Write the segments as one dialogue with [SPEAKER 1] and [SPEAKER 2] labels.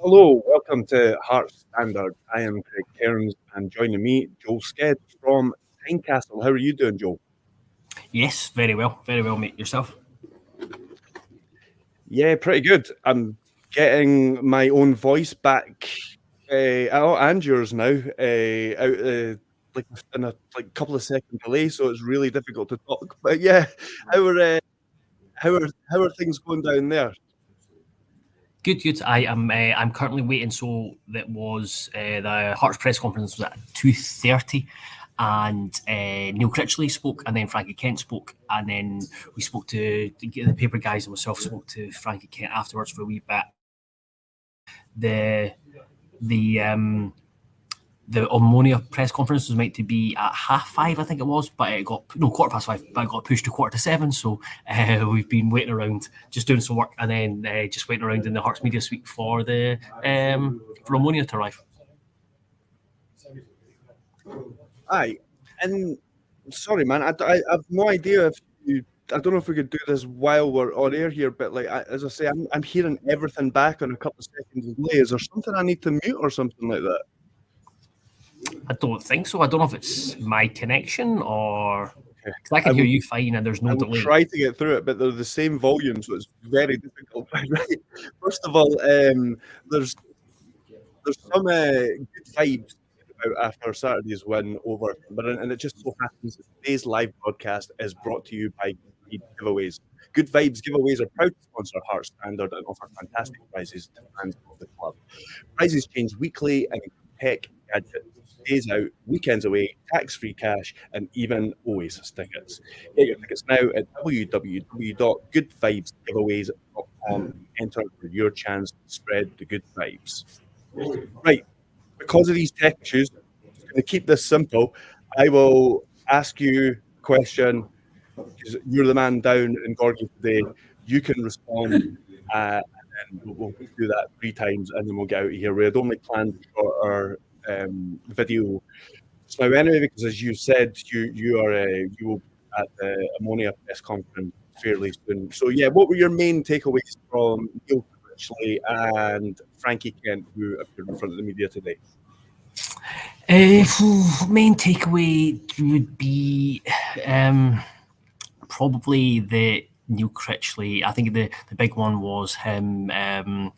[SPEAKER 1] Hello, welcome to Hearts Standard. I am Craig Cairns, and joining me, Joel Sked from Tynecastle. How are you doing, Joel?
[SPEAKER 2] Yes, very well, mate. Yourself?
[SPEAKER 1] Yeah, pretty good. I'm getting my own voice back, and yours now, out like in a couple of second delay, so it's really difficult to talk. But yeah, how are uh, how are things going down there?
[SPEAKER 2] Good. I'm currently waiting. So that was the Hearts press conference was at 2:30, and Neil Critchley spoke, and then Frankie Kent spoke, and then we spoke to the paper guys and myself spoke to Frankie Kent afterwards for a wee bit. The Omonia press conference was meant to be at 5:30, I think it was, but it got 5:15, but it got pushed to 7:15. So we've been waiting around, just doing some work, and then just waiting around in the Hearts Media Suite for for Omonia to arrive.
[SPEAKER 1] Aye, and sorry, man, I've no idea if you. I don't know if we could do this while we're on air here, but as I say, I'm hearing everything back on a couple of seconds delay. Is there something I need to mute or something like that?
[SPEAKER 2] I don't think so. I don't know if it's my connection or because I can hear you fine and there's no delay.
[SPEAKER 1] Try to get through it, but they're the same volume, so it's very difficult. Right. First of all, there's some good vibes after Saturday's win over, and it just so happens that today's live broadcast is brought to you by Good Giveaways. Good Vibes Giveaways are proud to sponsor Hearts Standard and offer fantastic prizes to fans of the club. Prizes change weekly and tech gadgets, days out, weekends away, tax-free cash, and even OASIS tickets. Get your tickets now at www.goodvibesgiveaways.com. Enter for your chance to spread the good vibes. Right. Because of these tech issues, I'm going to keep this simple. I will ask you a question because you're the man down in Gorgie today. You can respond, and then we'll do that 3 times, and then we'll get out of here. We had only planned for our video so anyway, because as you said, you will be at the Omonia press conference fairly soon. So yeah, what were your main takeaways from Neil Critchley and Frankie Kent, who appeared in front of the media today?
[SPEAKER 2] Main takeaway would be probably the Neil Critchley. I think the big one was him kind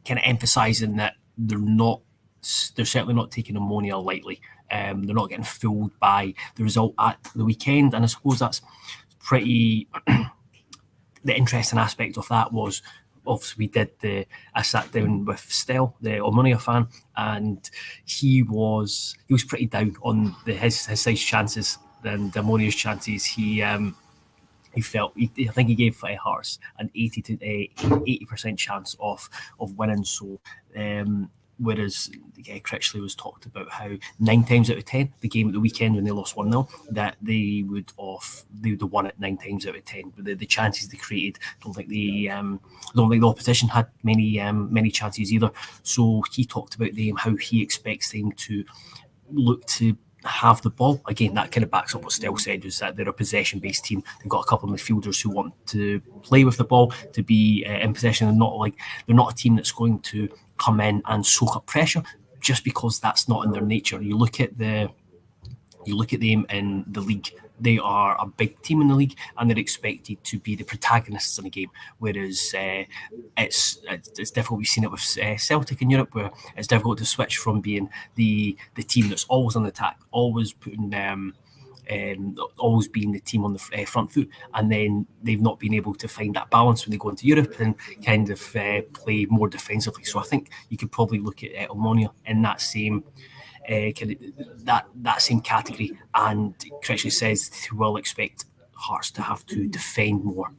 [SPEAKER 2] of emphasising that they're certainly not taking Omonia lightly. They're not getting fooled by the result at the weekend, and I suppose that's pretty. The interesting aspect of that was obviously I sat down with Stel, the Omonia fan, and he was pretty down on his side's chances than the Omonia's chances. He felt I think he gave Hearts an 80% chance of winning. So whereas Critchley was talked about how 9 times out of 10 the game at the weekend when they lost 1-0 that they would have won it 9 times out of 10. But the chances they created, don't think the opposition had many chances either. So he talked about how he expects them to look to have the ball. Again, that kind of backs up what Stel said, was that they're a possession-based team. They've got a couple of midfielders who want to play with the ball, to be in possession, and they're not a team that's going to come in and soak up pressure just because that's not in their nature. You look at them in the league. They are a big team in the league, and they're expected to be the protagonists in a game. Whereas it's difficult. We've seen it with Celtic in Europe, where it's difficult to switch from being the team that's always on the attack, always putting always being the team on the front foot, and then they've not been able to find that balance when they go into Europe and kind of play more defensively. So I think you could probably look at Omonia in that same. That same category, and Critchley says he will expect Hearts to have to defend more,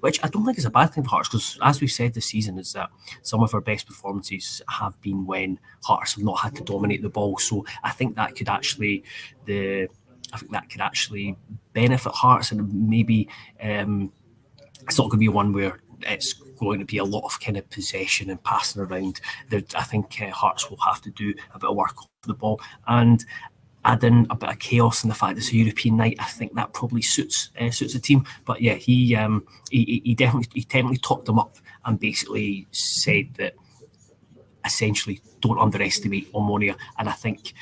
[SPEAKER 2] which I don't think is a bad thing for Hearts, because as we've said this season, is that some of our best performances have been when Hearts have not had to dominate the ball. So I think that could actually benefit Hearts, and maybe it's not going to be one where it's going to be a lot of kind of possession and passing around. I think Hearts will have to do a bit of work off the ball, and add in a bit of chaos in the fact it's a European night. I think that probably suits the team. But yeah, he definitely talked them up and basically said that essentially don't underestimate Omonia. And I think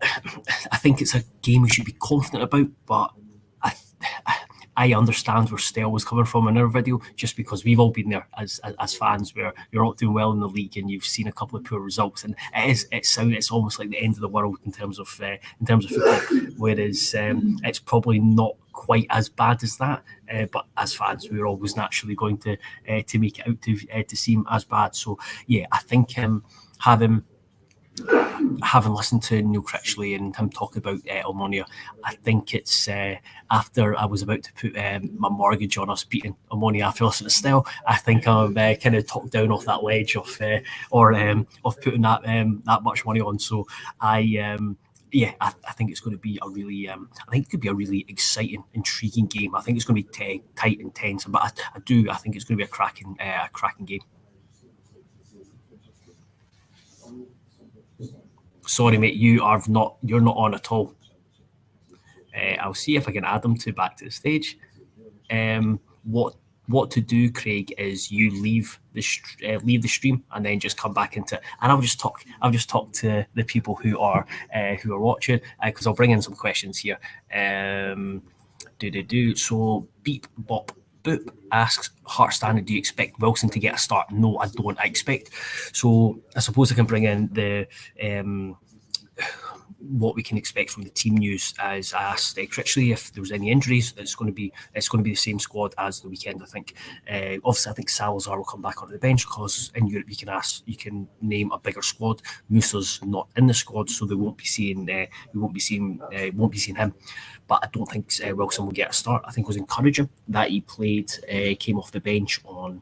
[SPEAKER 2] it's a game we should be confident about, but I understand where Stell was coming from in our video, just because we've all been there as fans, where you're not doing well in the league and you've seen a couple of poor results, and it's almost like the end of the world in terms of football. Whereas it's probably not quite as bad as that, but as fans, we're always naturally going to make it out to seem as bad. So yeah, I think having listened to Neil Critchley and him talk about Omonia, I think it's after I was about to put my mortgage on us beating Omonia after listening to Stell, I think I'm kind of talked down off that ledge of putting that much money on. So I think it's going to be a really, I think it could be a really exciting, intriguing game. I think it's going to be tight and tense, but I think it's going to be a cracking game. Sorry, mate, you're not on at all. I'll see if I can add them back to the stage. What to do, Craig, is you leave the stream and then just come back into, and I'll just talk to the people who are watching, because I'll bring in some questions here. So Beep Bop Boop asks, Heart Standard, do you expect Wilson to get a start? No, I don't. I suppose I can bring in the what we can expect from the team news. As I asked Critchley if there was any injuries. It's going to be the same squad as the weekend, I think. Obviously, I think Salazar will come back onto the bench, because in Europe you can name a bigger squad. Musa's not in the squad, so they won't be seeing him. But I don't think Wilson will get a start. I think it was encouraging that he came off the bench on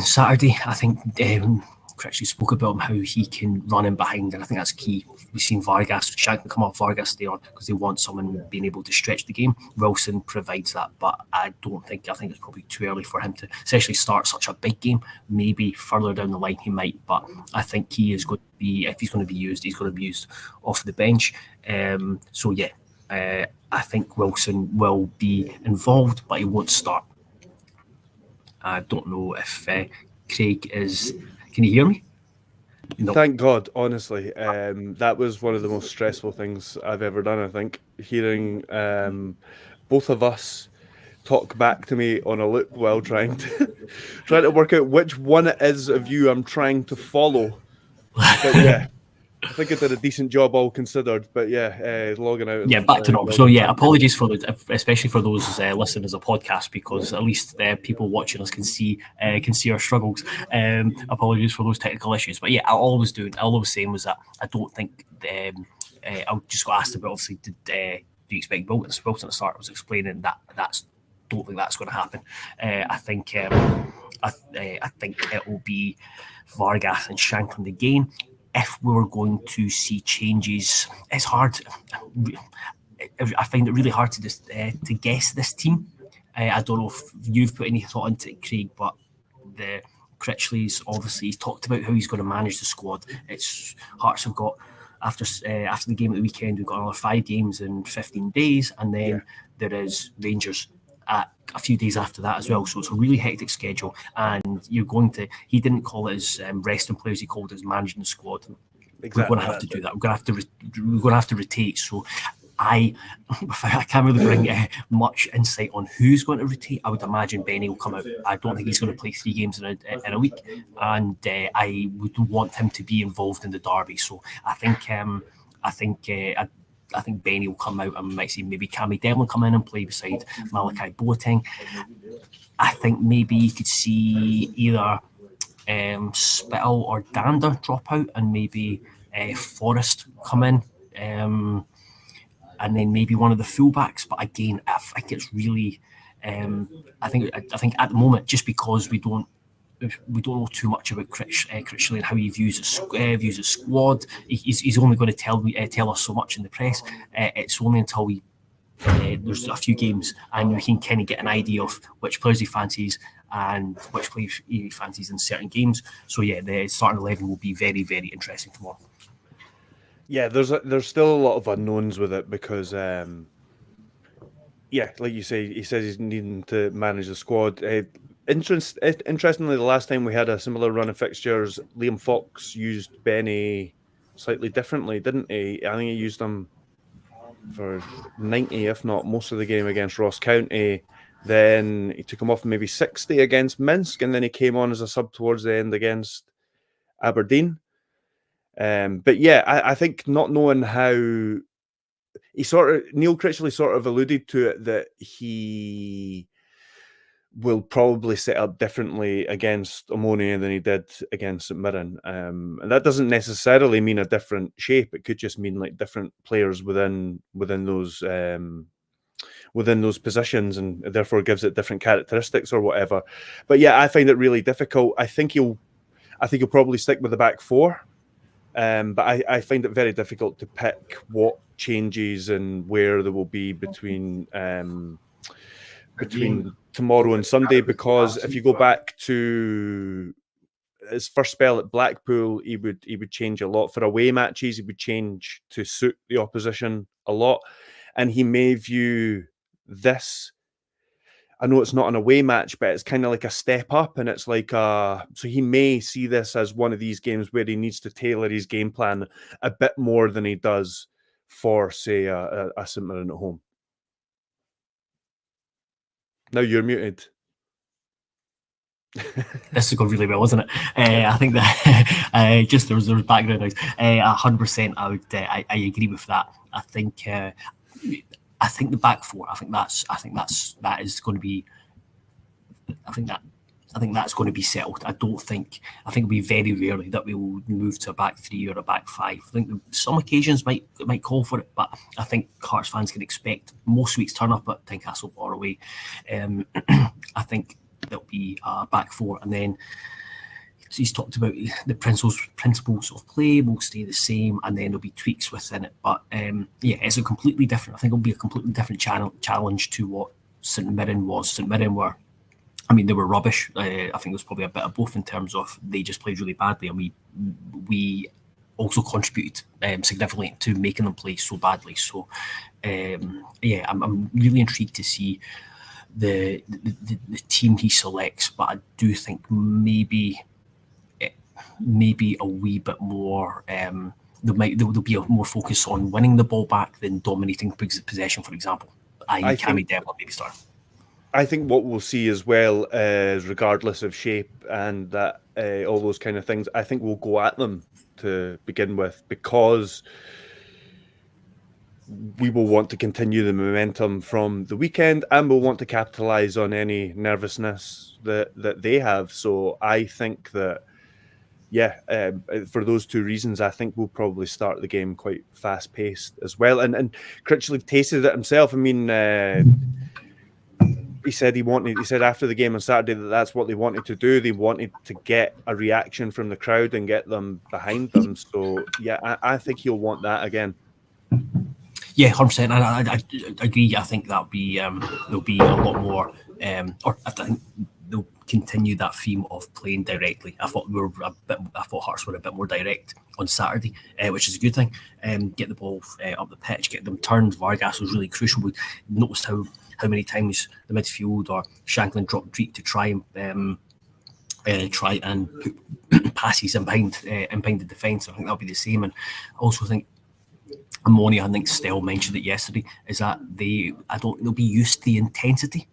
[SPEAKER 2] Saturday. I think Critchley spoke about him, how he can run in behind, and I think that's key. We've seen Shank come off, Vargas stay on, because they want someone being able to stretch the game. Wilson provides that, but I think it's probably too early for him to essentially start such a big game. Maybe further down the line he might, but I think he is going to be, if he's going to be used, he's going to be used off the bench. I think Wilson will be involved, but he won't start. I don't know if Craig is. Can you hear me?
[SPEAKER 1] No. Thank God, honestly. That was one of the most stressful things I've ever done, I think. Hearing both of us talk back to me on a loop while trying to work out which one it is of you I'm trying to follow. But yeah. I think it did a decent job, all considered. But yeah, logging out.
[SPEAKER 2] Yeah, back to normal. So yeah, apologies especially for those listening as a podcast, because at least people watching us can see our struggles. Apologies for those technical issues. But yeah, all I was saying was that I don't think I just got asked about, obviously, do you expect Wilson to start? I was explaining that don't think that's going to happen. I think it will be Vargas and Shankland again. If we were going to see changes, it's hard. I find it really hard to guess this team. I don't know if you've put any thought into it, Craig, but the Critchley's obviously talked about how he's going to manage the squad. Hearts have got, after the game at the weekend, we've got another 5 games in 15 days, and then there is Rangers a few days after that as well. So it's a really hectic schedule, and he didn't call it as resting players, he called it as managing the squad. Exactly. We're going to have to do that. We're going to have to rotate. So I can't really bring much insight on who's going to rotate. I would imagine Benny will come out. I don't think he's going to play 3 games in a week, and I would want him to be involved in the derby. So I think Benny will come out, and we might see maybe Cammy Devlin come in and play beside Malachi Boateng. I think maybe you could see either Spittle or Dander drop out, and maybe Forrest come in, and then maybe one of the fullbacks. But again, I think it's really, I think at the moment, just because we don't know too much about Critchley and how he views his squad. He's only going to tell us so much in the press. It's only until there's a few games and we can kind of get an idea of which players he fancies and which players he fancies in certain games. So yeah, the starting 11 will be very, very interesting tomorrow.
[SPEAKER 1] Yeah, there's still a lot of unknowns with it because, like you say, he says he's needing to manage the squad. Interestingly, the last time we had a similar run of fixtures, Liam Fox used Benny slightly differently, didn't he? I think he used him for 90, if not most of the game against Ross County. Then he took him off maybe 60 against Minsk, and then he came on as a sub towards the end against Aberdeen. But yeah, I think not knowing how Neil Critchley sort of alluded to it, that he will probably set up differently against Omonia than he did against St Mirren. And that doesn't necessarily mean a different shape. It could just mean like different players within those positions, and therefore gives it different characteristics or whatever. But yeah, I find it really difficult. I think he'll probably stick with the back four. But I find it very difficult to pick what changes and where there will be between tomorrow and Sunday, because if you go back to his first spell at Blackpool, he would change a lot. For away matches, he would change to suit the opposition a lot, and he may view this, I know it's not an away match, but it's kind of like a step up, and it's like so he may see this as one of these games where he needs to tailor his game plan a bit more than he does for, say, a St Mirren at home. Now you're muted.
[SPEAKER 2] This is going really well, isn't it? I think that just there was background noise. 100%, I agree with that. I think the back four. I think that is going to be. I think that's going to be settled. I think it'll be very rarely that we will move to a back three or a back five. I think some occasions might call for it, but I think Hearts fans can expect most weeks turn up at Tynecastle or away. I think there'll be a back four, and then he's talked about the principles of play will stay the same, and then there'll be tweaks within it. But it's a completely different. I think it'll be a completely different challenge to what St Mirren was. St Mirren were. I mean, they were rubbish. I think there's probably a bit of both in terms of they just played really badly, and we also contributed significantly to making them play so badly. So, I'm really intrigued to see the team he selects, but I do think maybe a wee bit more. There'll be a more focus on winning the ball back than dominating possession, for example. Cammy Devlin maybe start.
[SPEAKER 1] I think what we'll see as well is, regardless of shape and that all those kind of things, I think we'll go at them to begin with, because we will want to continue the momentum from the weekend, and we'll want to capitalise on any nervousness that they have. So I think that, for those two reasons, I think we'll probably start the game quite fast-paced as well. And Critchley tasted it himself. I mean, he said after the game on Saturday that that's what they wanted to do. They wanted to get a reaction from the crowd and get them behind them. So, I think he'll want that again.
[SPEAKER 2] Yeah, 100%. I agree. I think that'll be there'll be a lot more, or I think they'll continue that theme of playing directly. I thought Hearts were a bit more direct on Saturday, which is a good thing. Get the ball up the pitch, get them turned. Vargas was really crucial. We noticed how many times the midfield or Shanklin dropped deep to try and put passes in behind the defence. I think that'll be the same. And I also think Omonia, I think Stell mentioned it yesterday, is that they'll be used to the intensity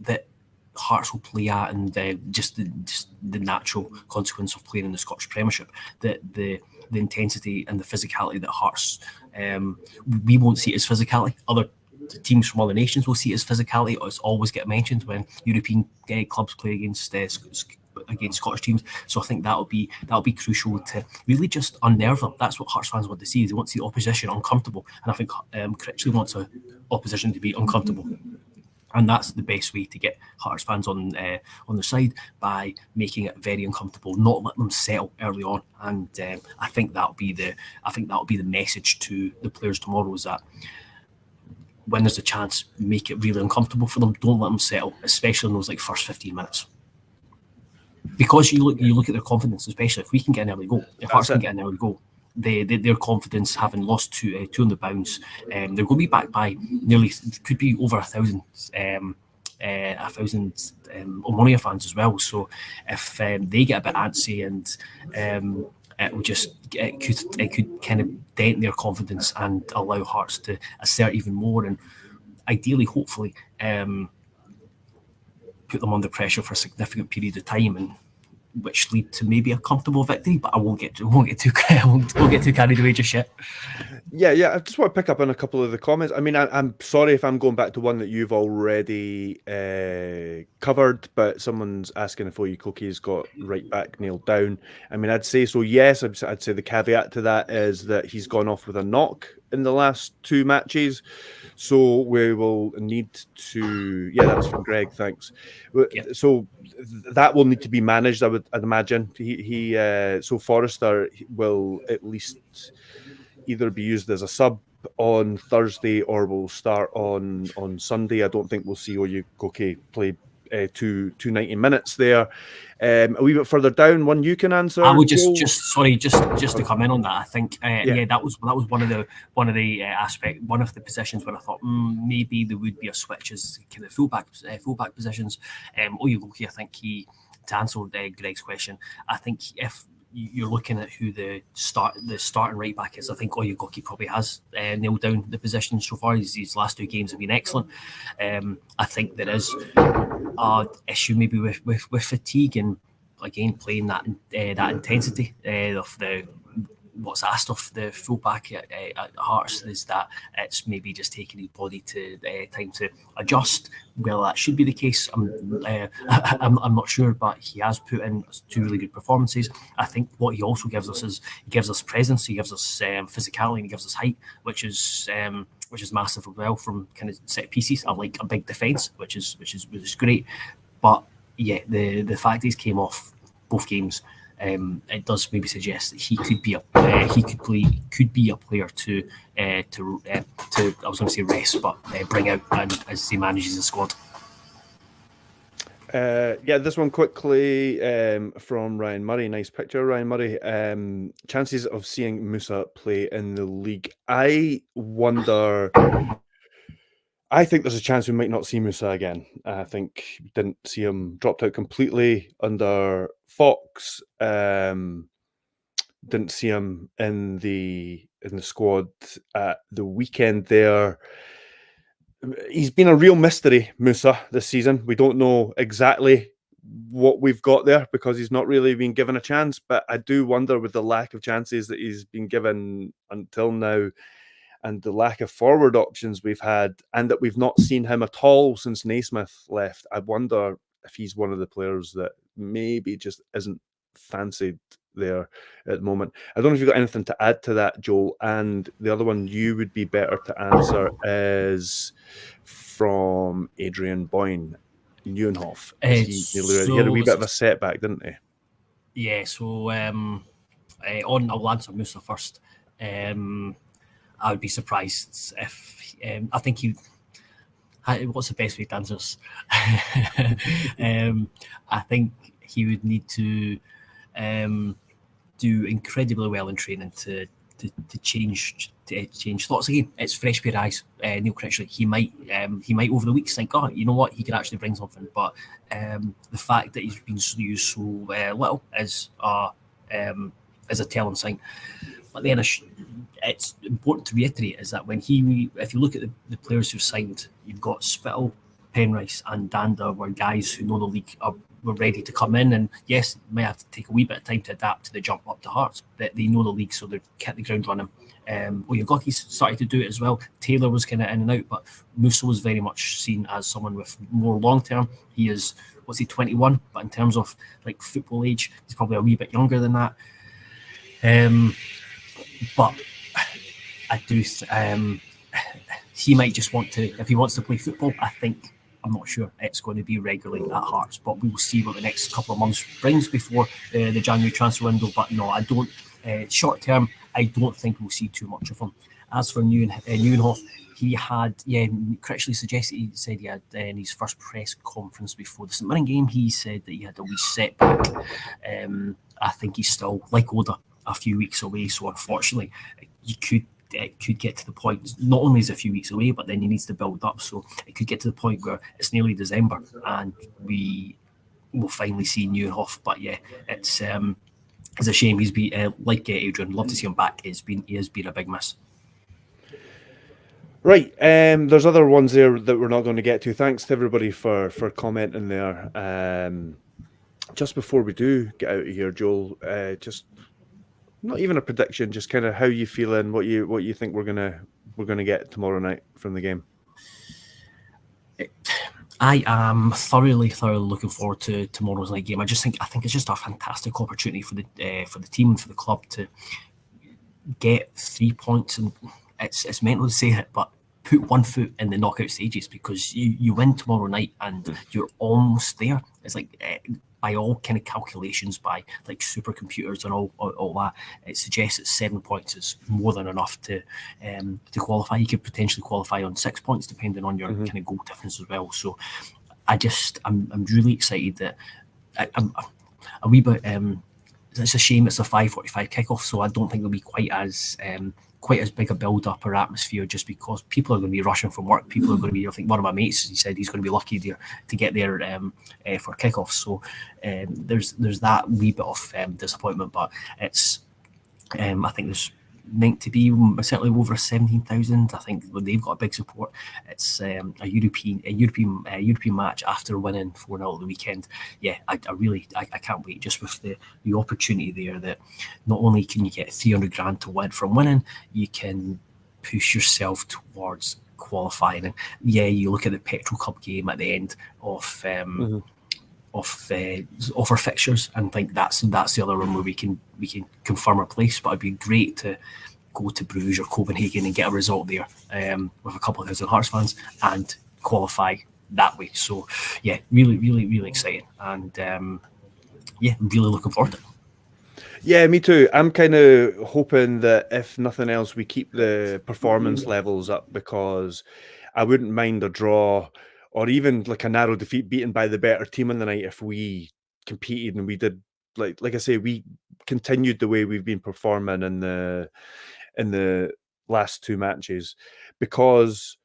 [SPEAKER 2] that Hearts will play at, and just the natural consequence of playing in the Scottish Premiership. The intensity and the physicality that Hearts, we won't see it as physicality. Other teams from other nations will see it as physicality. It's always get mentioned when European clubs play against Scottish teams. So I think that'll be crucial to really just unnerve them. That's what Hearts fans want to see. They want to see the opposition uncomfortable, and I think Critchley wants the opposition to be uncomfortable. And that's the best way to get Hearts fans on their side, by making it very uncomfortable, not letting them settle early on. And I think that'll be the message to the players tomorrow, is that when there's a chance, make it really uncomfortable for them. Don't let them settle, especially in those first 15 minutes. Because you look at their confidence, especially if we can get an early goal. If Hearts can get an early goal, their confidence, having lost two on the bounce, they're going to be back by nearly, could be over 1,000 1,000 Omonia fans as well. So if they get a bit antsy and it could kind of dent their confidence and allow Hearts to assert even more, and ideally, hopefully, put them under pressure for a significant period of time, and which lead to maybe a comfortable victory. But I won't get too carried away just yet.
[SPEAKER 1] Yeah. I just want to pick up on a couple of the comments. I mean, I'm sorry if I'm going back to one that you've already covered, but someone's asking if Oyekoke's got right back nailed down. I mean, I'd say so, yes. I'd say the caveat to that is that he's gone off with a knock in the last 2 matches. So we will need to... Yeah, that's from Greg, thanks. Yeah. So that will need to be managed, I'd imagine. So Forrester will at least either be used as a sub on Thursday or will start on Sunday. I don't think we'll see Oyekoke play two 90 minutes there. A wee bit further down, one you can answer.
[SPEAKER 2] I would just to come in on that. I think that was one of the positions where I thought maybe there would be a switch as kind of fullback positions. Oyekoke, I think to answer Greg's question, I think if you're looking at who the starting right back is, I think Oyekoke probably has nailed down the position so far. His last 2 games have been excellent. I think there is an issue maybe with fatigue, and again playing that intensity of what's asked of the fullback at Hearts is that it's maybe just taking his body to time to adjust. Well, that should be the case. I'm not sure, but he has put in 2 really good performances. I think what he also gives us is he gives us presence, he gives us physicality, and he gives us height, which is massive as well from kind of set pieces. I like a big defence, which is great. But yeah, the fact he's came off both games, it does maybe suggest that he could be a player to I was going to say rest, but bring out as he manages the squad.
[SPEAKER 1] This one quickly from Ryan Murray. Nice picture, Ryan Murray. Chances of seeing Musa play in the league. I think there's a chance we might not see Musa again. I think we didn't see him, dropped out completely under Fox. Didn't see him in the squad at the weekend there. He's been a real mystery, Musa, this season. We don't know exactly what we've got there because he's not really been given a chance. But I do wonder, with the lack of chances that he's been given until now, and the lack of forward options we've had, and that we've not seen him at all since Naismith left, I wonder if he's one of the players that maybe just isn't fancied there at the moment. I don't know if you've got anything to add to that, Joel. And the other one you would be better to answer is from Adrian Boyne, Neuenhof. He had a wee bit of a setback, didn't he?
[SPEAKER 2] Yeah, so I'll answer Musa first. I would be surprised if I think he. What's the best way to answer this? I think he would need to do incredibly well in training to change thoughts again. It's fresh pair of eyes. Neil Critchley, he might over the weeks think, oh, you know what, he could actually bring something. But the fact that he's been used so little is a telling sign. But then it's important to reiterate is that if you look at the players who signed, you've got Spittle, Penrice and Danda were guys who know the league were ready to come in, and yes, might have to take a wee bit of time to adapt to the jump up to Hearts, but they know the league, so they've kept the ground running. Oyekoke's started to do it as well. Taylor was kind of in and out, but Musa was very much seen as someone with more long term. He is 21, but in terms of like football age, he's probably a wee bit younger than that. But I do. He might just want to, if he wants to play football. I'm not sure it's going to be regularly at Hearts, but we will see what the next couple of months brings before the January transfer window. But no, I don't. Short term, I don't think we'll see too much of him. As for Neuenhof, he had, Critchley said he had in his first press conference before the St Mirren game, he said that he had a wee setback. I think he's still, like Oda, a few weeks away, so unfortunately you could it could get to the point, not only is it a few weeks away, but then he needs to build up. So it could get to the point where it's nearly December and we will finally see Neuhoff. But yeah, it's a shame. He's been like Adrian. Love to see him back. He has been a big miss.
[SPEAKER 1] Right, there's other ones there that we're not going to get to. Thanks to everybody for commenting there. Just before we do get out of here, Joel, just not even a prediction, just kind of how you feeling, what you think we're gonna get tomorrow night from the game.
[SPEAKER 2] I am thoroughly looking forward to tomorrow's night game. I think it's just a fantastic opportunity for the team and for the club to get 3 points, and it's mental to say it, but put one foot in the knockout stages, because you win tomorrow night and you're almost there. It's like by all kind of calculations, by like supercomputers and all that, it suggests that 7 points is more than enough to qualify. You could potentially qualify on 6 points depending on your kind of goal difference as well. So I'm really excited that I'm a wee bit. It's a shame it's a 5:45 kickoff, so I don't think there'll be quite as big a build-up or atmosphere, just because people are going to be rushing from work. People are going to be, I think one of my mates, he said he's going to be lucky there to get there for kickoff. So there's that wee bit of disappointment, but it's I think there's meant to be certainly over 17,000. I think when they've got a big support, it's a European match after winning 4-0 at the weekend. Yeah, I can't wait, just with the opportunity there, that not only can you get 300 grand to win from winning, you can push yourself towards qualifying. And yeah, you look at the Petrol Cup game at the end of our fixtures and think that's the other one where we can confirm our place. But it'd be great to go to Bruges or Copenhagen and get a result there with a couple of thousand Hearts fans and qualify that way. So yeah, really exciting, and yeah, really looking forward to it.
[SPEAKER 1] Yeah, me too. I'm kind of hoping that if nothing else, we keep the performance levels up, because I wouldn't mind a draw or even like a narrow defeat, beaten by the better team in the night, if we competed and we did, like I say, we continued the way we've been performing in the last two matches, because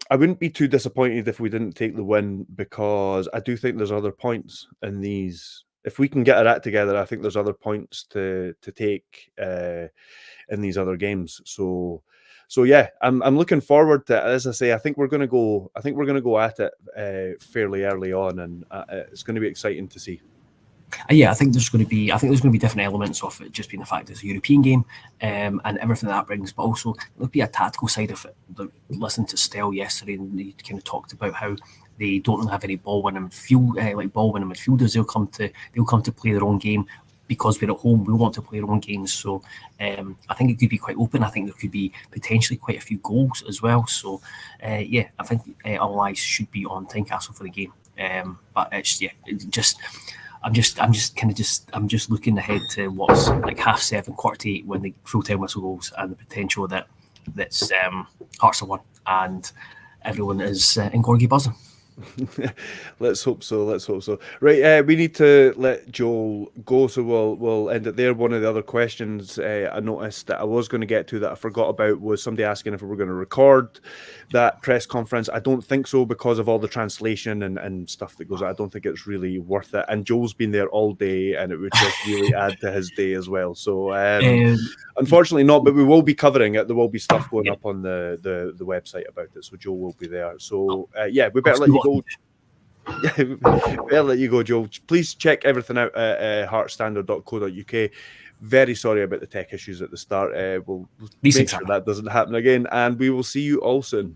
[SPEAKER 1] I wouldn't be too disappointed if we didn't take the win, because I do think there's other points in these. If we can get our act together, I think there's other points to take in these other games. So yeah, I'm looking forward to it. As I say, I think we're going to go at it fairly early on, and it's going to be exciting to see.
[SPEAKER 2] Yeah, I think there's going to be different elements of it, just being the fact it's a European game and everything that brings, but also there'll be a tactical side of it. Listened to Stell yesterday, and he kind of talked about how they don't have any ball winning midfielders. They'll come to play their own game, because we're at home. We want to play our own games. So I think it could be quite open. I think there could be potentially quite a few goals as well. So yeah, I think all eyes should be on Tynecastle for the game. But it's I'm just looking ahead to what's like 7:30, 7:45 when the full time whistle goes, and the potential that's Hearts are won and everyone is in Gorgie buzzing.
[SPEAKER 1] Let's hope so. Right, we need to let Joel go, so we'll end it there. One of the other questions I noticed that I was going to get to that I forgot about was somebody asking if we were going to record that press conference. I don't think so, because of all the translation and stuff that goes on. I don't think it's really worth it. And Joel's been there all day, and it would just really add to his day as well. So unfortunately not, but we will be covering it. There will be stuff going up on the website about it, so Joel will be there. So yeah, we better let you go. I'll let you go, Joel. Please check everything out at heartstandard.co.uk. Very sorry about the tech issues at the start. We'll make sure that doesn't happen again, and we will see you all soon.